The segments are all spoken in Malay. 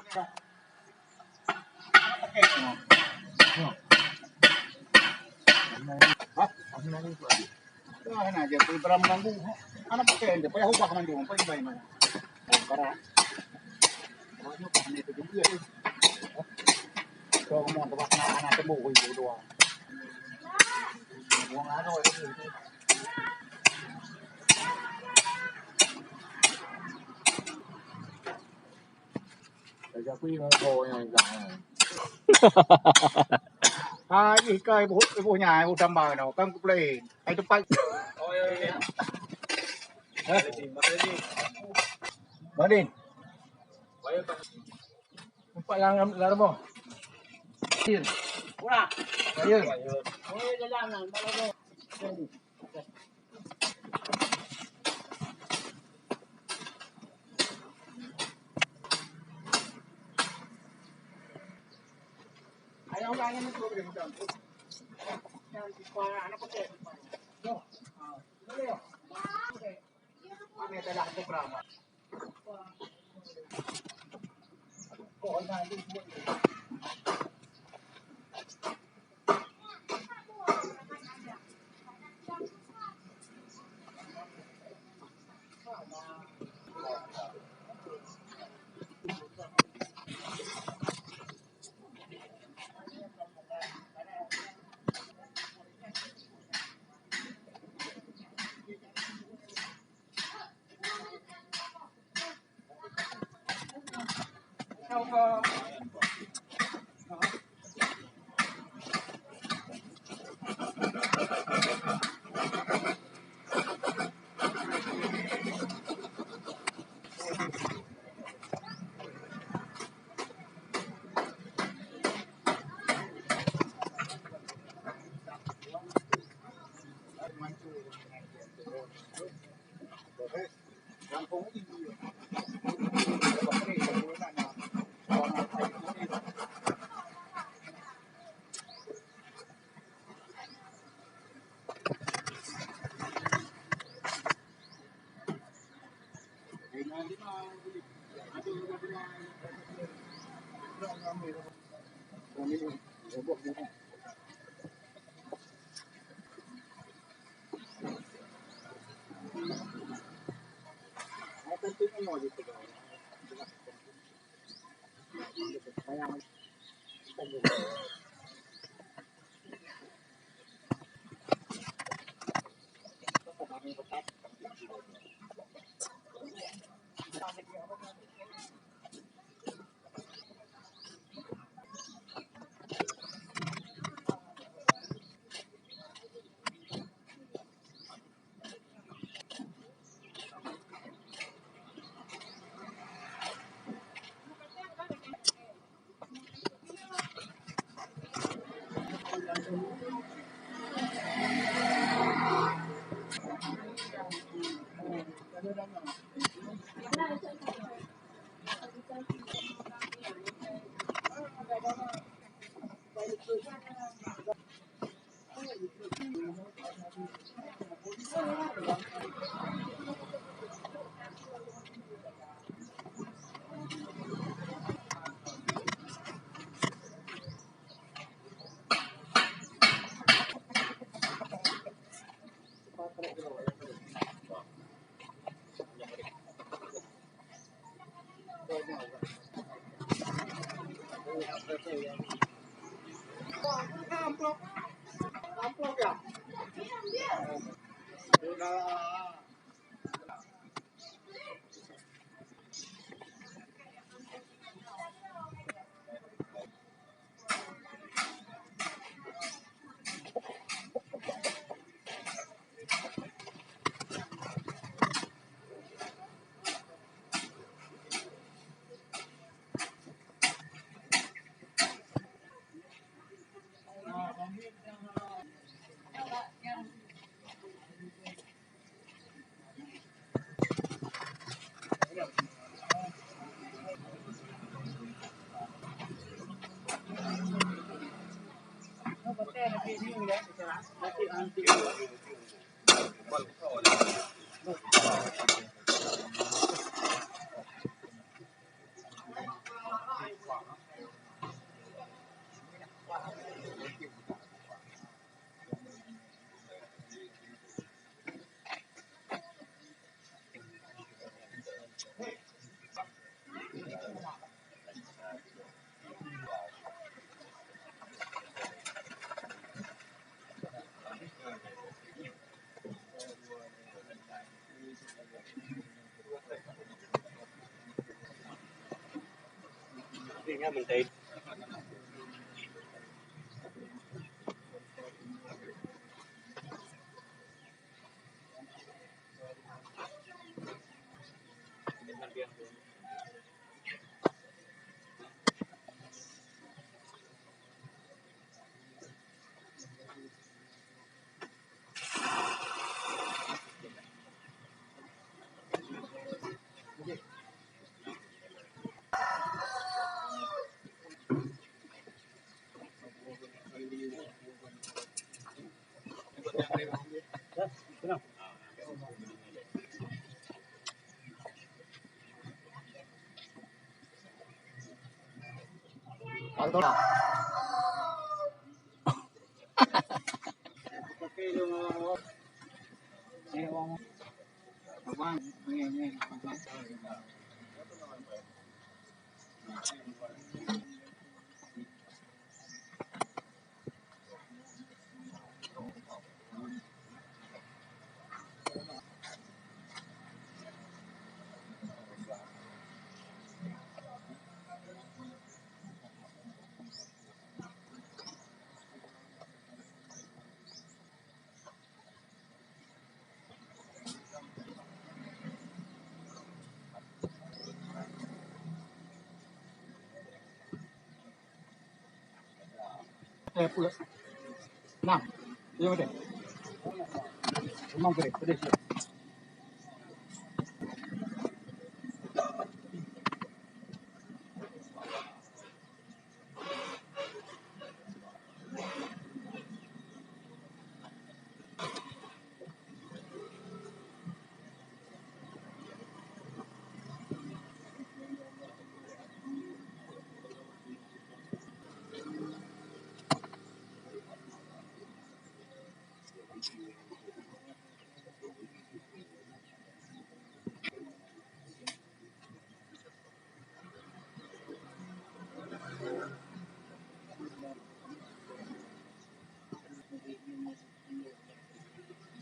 Wah, na aja tuh beram ganggu. Anak pakai aja, payah ubah mandu, payah bayi mana. Para. Oh, ini kan itu juga. Kalau mau tempat anak temu itu doang. Buang ano itu. Jadi aku yang kau yang jangan. Ikai ibunya ibu tambah no, kan ku play. Ai tempat. Oh iya. Badin. Empat lang larmo. Ayun. Wala. Ayun. Oh, jalan balago. Ayaw lang naman ito rin mo. Yan, anak ko siya. No. Dali. Okay. Kami dala ko programa. Oh, na dito. Amplop ya? Tingnan mo tayo. Alto na. Pulas. Nah, iya deh. Emang gede, gede sih.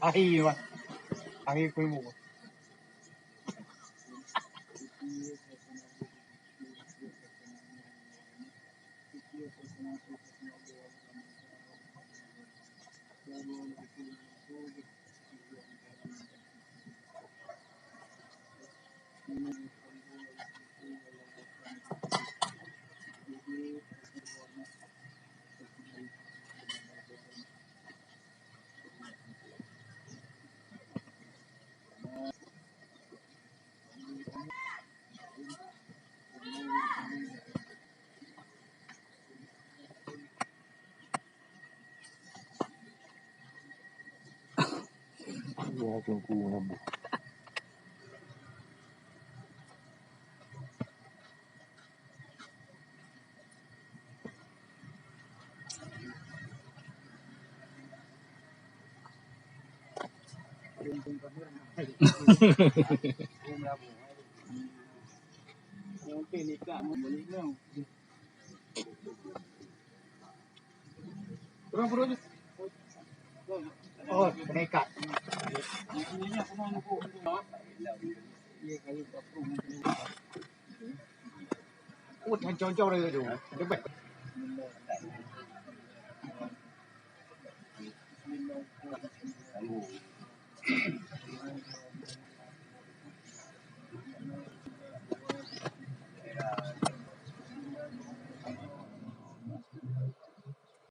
Ahi, Pak. Ahi ko mo. Iya, tunggu nabu. Oh, nekat. Út hành cho đây rồi. Được vậy.